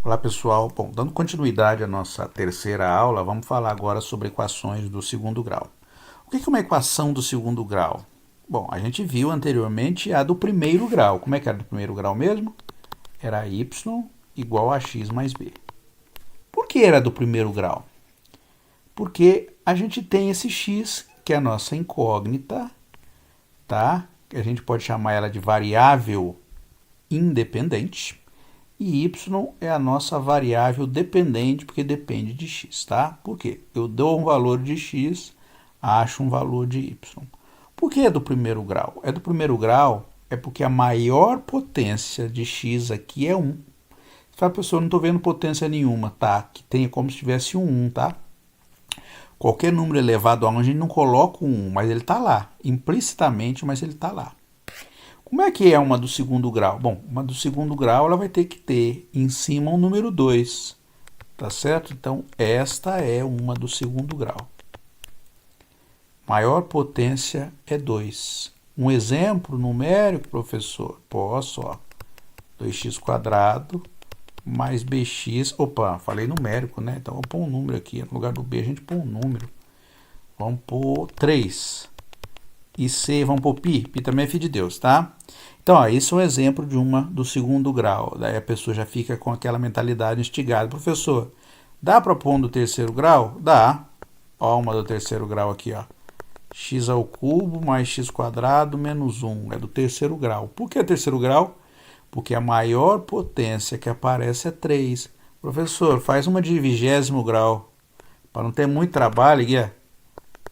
Olá pessoal, bom, dando continuidade à nossa terceira aula, vamos falar agora sobre equações do segundo grau. O que é uma equação do segundo grau? Bom, a gente viu anteriormente a do primeiro grau. Como é que era do primeiro grau mesmo? Era y igual a x mais b. Por que era do primeiro grau? Porque a gente tem esse x, que é a nossa incógnita, tá? A gente pode chamar ela de variável independente. E y é a nossa variável dependente, porque depende de x, tá? Por quê? Eu dou um valor de x, acho um valor de y. Por que é do primeiro grau? É do primeiro grau é porque a maior potência de x aqui é 1. Você fala, professor, não estou vendo potência nenhuma, tá? Que tenha como se tivesse um 1, tá? Qualquer número elevado a 1, a gente não coloca um 1, mas ele está lá. Implicitamente, mas ele está lá. Como é que é uma do segundo grau? Bom, uma do segundo grau ela vai ter que ter em cima um número 2, tá certo? Então, esta é uma do segundo grau. Maior potência é 2. Um exemplo numérico, professor? Posso, ó. 2x² mais bx... Opa, falei numérico, né? Então, vamos pôr um número aqui. No lugar do b, a gente põe um número. Vamos pôr 3. E C, vamos pôr pi. Pi também é filho de Deus, tá? Então, ó, isso é um exemplo de uma do segundo grau. Daí a pessoa já fica com aquela mentalidade instigada. Professor, dá para pôr um do terceiro grau? Dá. Ó, uma do terceiro grau aqui, ó. X ao cubo mais x² menos 1. É do terceiro grau. Por que terceiro grau? Porque a maior potência que aparece é 3. Professor, faz uma de 20º grau. Para não ter muito trabalho, aqui,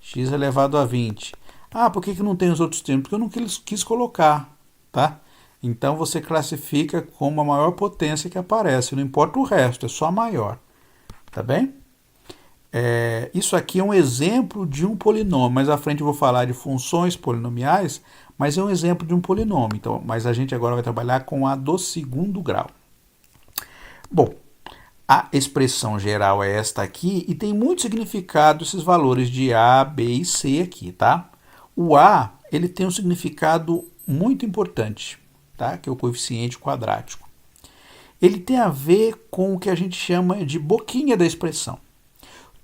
x elevado a 20. Ah, por que não tem os outros termos? Porque eu não quis colocar, tá? Então você classifica como a maior potência que aparece, não importa o resto, é só a maior, tá bem? Isso aqui é um exemplo de um polinômio, mais à frente eu vou falar de funções polinomiais, mas é um exemplo de um polinômio, então, mas a gente agora vai trabalhar com a do segundo grau. Bom, a expressão geral é esta aqui e tem muito significado esses valores de A, B e C aqui, tá? O A, ele tem um significado muito importante, tá? Que é o coeficiente quadrático. Ele tem a ver com o que a gente chama de boquinha da expressão.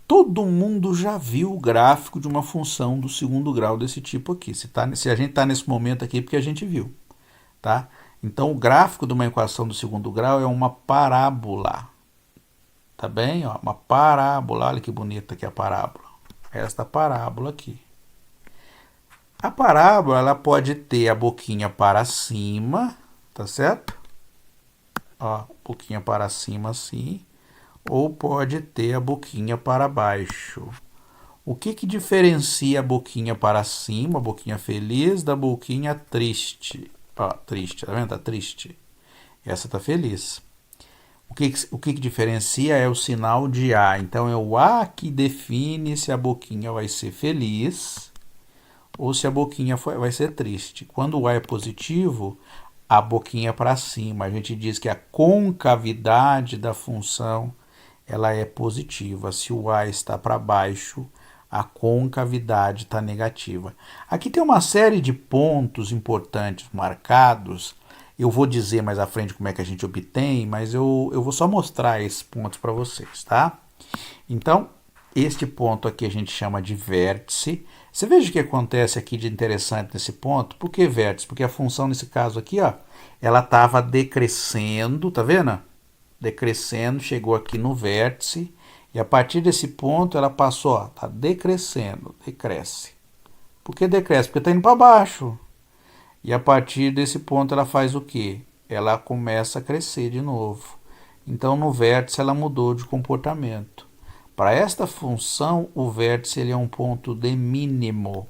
Todo mundo já viu o gráfico de uma função do segundo grau desse tipo aqui. Se a gente está nesse momento aqui, é porque a gente viu, tá? Então, o gráfico de uma equação do segundo grau é uma parábola, tá bem? Ó, uma parábola, olha que bonita que é a parábola. Esta parábola aqui. A parábola ela pode ter a boquinha para cima, tá certo? Ó, boquinha para cima assim, ou pode ter a boquinha para baixo. O que diferencia a boquinha para cima, a boquinha feliz, da boquinha triste? Ó, triste, tá vendo? Tá triste. Essa tá feliz. O que diferencia é o sinal de A. Então, é o A que define se a boquinha vai ser feliz ou se a boquinha vai ser triste. Quando o A é positivo, a boquinha é para cima. A gente diz que a concavidade da função ela é positiva. Se o A está para baixo, a concavidade está negativa. Aqui tem uma série de pontos importantes marcados. Eu vou dizer mais à frente como é que a gente obtém, mas eu vou só mostrar esses pontos para vocês, tá? Então, este ponto aqui a gente chama de vértice. Você veja o que acontece aqui de interessante nesse ponto. Por que vértice? Porque a função nesse caso aqui, ó, ela estava decrescendo, tá vendo? Decrescendo, chegou aqui no vértice e a partir desse ponto ela passou, ó, tá decrescendo, decresce. Por que decresce? Porque está indo para baixo. E a partir desse ponto ela faz o quê? Ela começa a crescer de novo. Então no vértice ela mudou de comportamento. Para esta função, o vértice ele é um ponto de mínimo.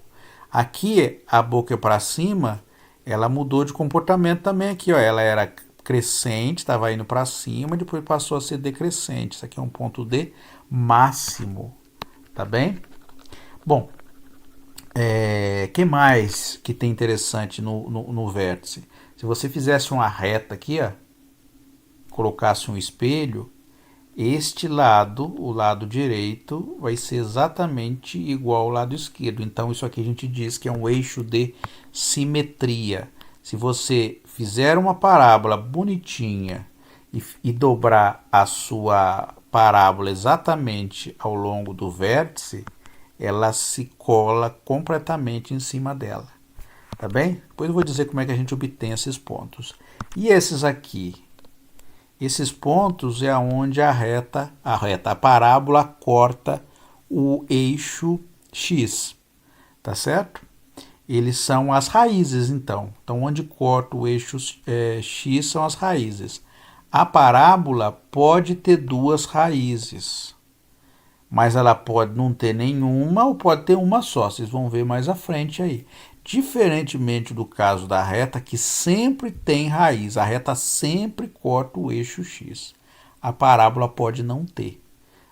Aqui, a boca para cima, ela mudou de comportamento também aqui. Ó. Ela era crescente, estava indo para cima, depois passou a ser decrescente. Isso aqui é um ponto de máximo. Tá bem? Bom, que mais que tem interessante no vértice? Se você fizesse uma reta aqui, ó, colocasse um espelho, este lado, o lado direito, vai ser exatamente igual ao lado esquerdo. Então, isso aqui a gente diz que é um eixo de simetria. Se você fizer uma parábola bonitinha e dobrar a sua parábola exatamente ao longo do vértice, ela se cola completamente em cima dela. Tá bem? Depois eu vou dizer como é que a gente obtém esses pontos. E esses aqui? Esses pontos é onde a parábola corta o eixo X, tá certo? Eles são as raízes, então. Então, onde corta o eixo X são as raízes. A parábola pode ter duas raízes, mas ela pode não ter nenhuma ou pode ter uma só. Vocês vão ver mais à frente aí. Diferentemente do caso da reta, que sempre tem raiz, a reta sempre corta o eixo X. A parábola pode não ter,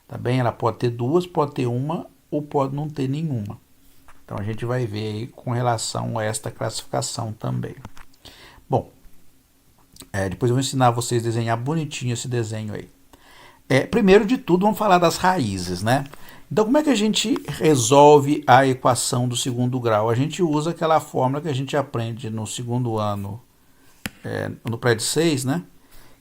tá bem? Ela pode ter duas, pode ter uma ou pode não ter nenhuma. Então a gente vai ver aí com relação a esta classificação também. Bom, depois eu vou ensinar vocês a desenhar bonitinho esse desenho aí. Primeiro de tudo, vamos falar das raízes, né? Então, como é que a gente resolve a equação do segundo grau? A gente usa aquela fórmula que a gente aprende no segundo ano, no prédio 6, né?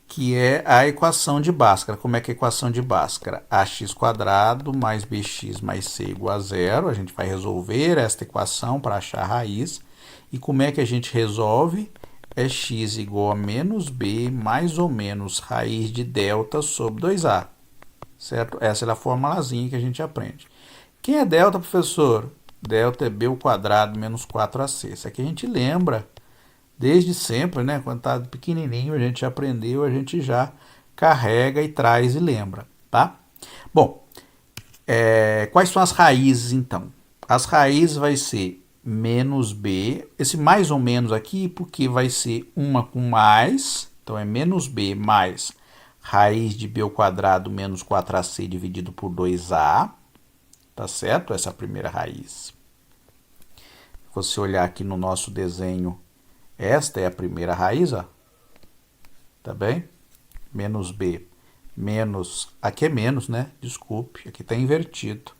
Que é a equação de Bhaskara. Como é que é a equação de Bhaskara? Ax² mais bx mais c igual a zero. A gente vai resolver esta equação para achar a raiz. E como é que a gente resolve? É x igual a menos b mais ou menos raiz de delta sobre 2a. Certo? Essa é a formulazinha que a gente aprende. Quem é delta, professor? Delta é b² menos 4ac. Isso aqui a gente lembra desde sempre, né? Quando está pequenininho, a gente aprendeu, a gente já carrega e traz e lembra, tá? Bom, quais são as raízes, então? As raízes vai ser menos b, esse mais ou menos aqui, porque vai ser uma com mais, então é menos b mais raiz de b² menos 4ac dividido por 2a, tá certo? Essa é a primeira raiz. Se você olhar aqui no nosso desenho, esta é a primeira raiz, ó. Tá bem? Menos b, menos, aqui é menos, né? Desculpe, aqui está invertido.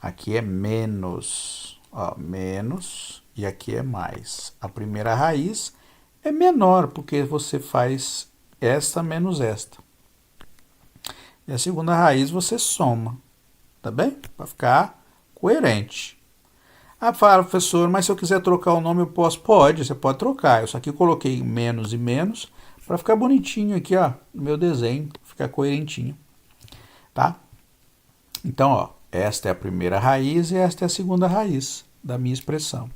Aqui é menos, ó, menos, e aqui é mais. A primeira raiz é menor, porque você faz esta menos esta. E a segunda raiz você soma, tá bem? Para ficar coerente. Fala, professor, mas se eu quiser trocar o nome eu posso? Pode, você pode trocar. Eu só aqui coloquei menos e menos para ficar bonitinho aqui, ó, no meu desenho, ficar coerentinho, tá? Então, ó, esta é a primeira raiz e esta é a segunda raiz da minha expressão.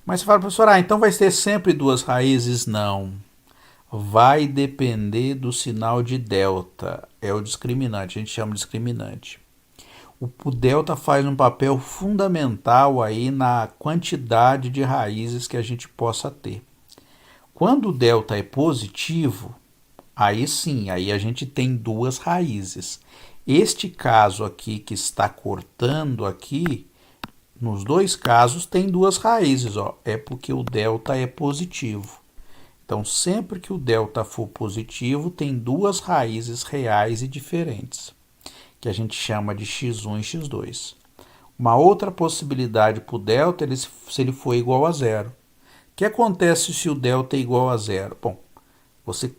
Mas você fala, professor, então vai ter sempre duas raízes? Não. Vai depender do sinal de delta. É o discriminante, a gente chama de discriminante. O delta faz um papel fundamental aí na quantidade de raízes que a gente possa ter. Quando o delta é positivo, aí sim, aí a gente tem duas raízes. Este caso aqui que está cortando aqui, nos dois casos tem duas raízes, ó, é porque o delta é positivo. Então, sempre que o delta for positivo, tem duas raízes reais e diferentes, que a gente chama de x1 e x2. Uma outra possibilidade para o delta é se ele for igual a zero. O que acontece se o delta é igual a zero? Bom,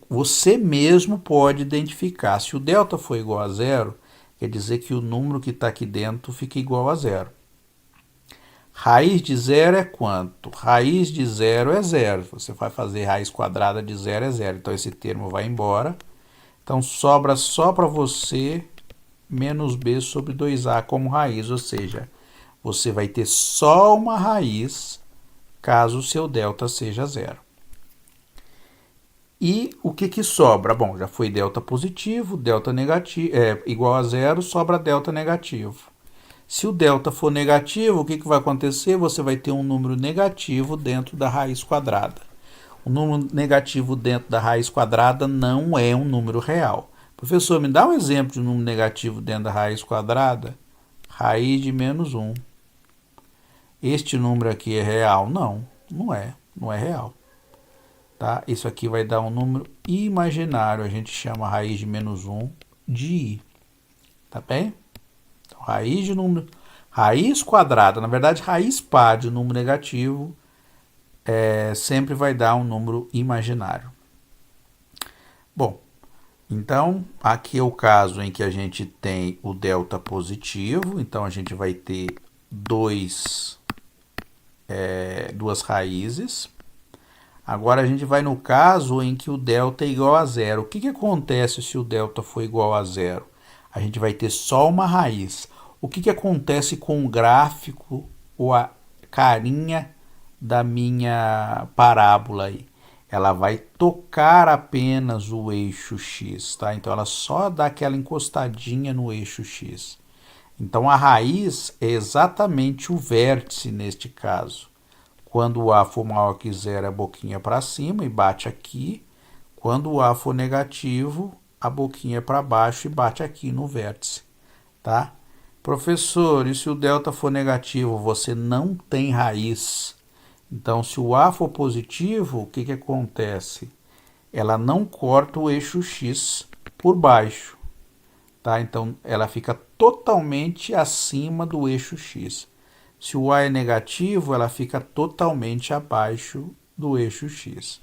você mesmo pode identificar. Se o delta for igual a zero, quer dizer que o número que está aqui dentro fica igual a zero. Raiz de zero é quanto? Raiz de zero é zero. Você vai fazer raiz quadrada de zero é zero. Então, esse termo vai embora. Então, sobra só para você menos b sobre 2a como raiz. Ou seja, você vai ter só uma raiz caso o seu delta seja zero. E o que sobra? Bom, já foi delta positivo, delta negativo, igual a zero, sobra delta negativo. Se o delta for negativo, o que vai acontecer? Você vai ter um número negativo dentro da raiz quadrada. O número negativo dentro da raiz quadrada não é um número real. Professor, me dá um exemplo de um número negativo dentro da raiz quadrada? Raiz de menos 1. Este número aqui é real? Não, não é real. Tá? Isso aqui vai dar um número imaginário, a gente chama a raiz de menos 1 de i. Tá bem? Então, raiz quadrada, na verdade, raiz par de um número negativo sempre vai dar um número imaginário. Bom, então aqui é o caso em que a gente tem o delta positivo, então a gente vai ter duas raízes. Agora a gente vai no caso em que o delta é igual a zero. O que acontece se o delta for igual a zero? A gente vai ter só uma raiz. O que acontece com o gráfico ou a carinha da minha parábola aí? Ela vai tocar apenas o eixo x, tá? Então ela só dá aquela encostadinha no eixo x. Então a raiz é exatamente o vértice neste caso. Quando o A for maior que zero, a boquinha para cima e bate aqui. Quando o A for negativo, a boquinha para baixo e bate aqui no vértice, tá? Professor, e se o delta for negativo, você não tem raiz. Então, se o A for positivo, o que acontece? Ela não corta o eixo x por baixo, tá? Então, ela fica totalmente acima do eixo x. Se o A é negativo, ela fica totalmente abaixo do eixo x.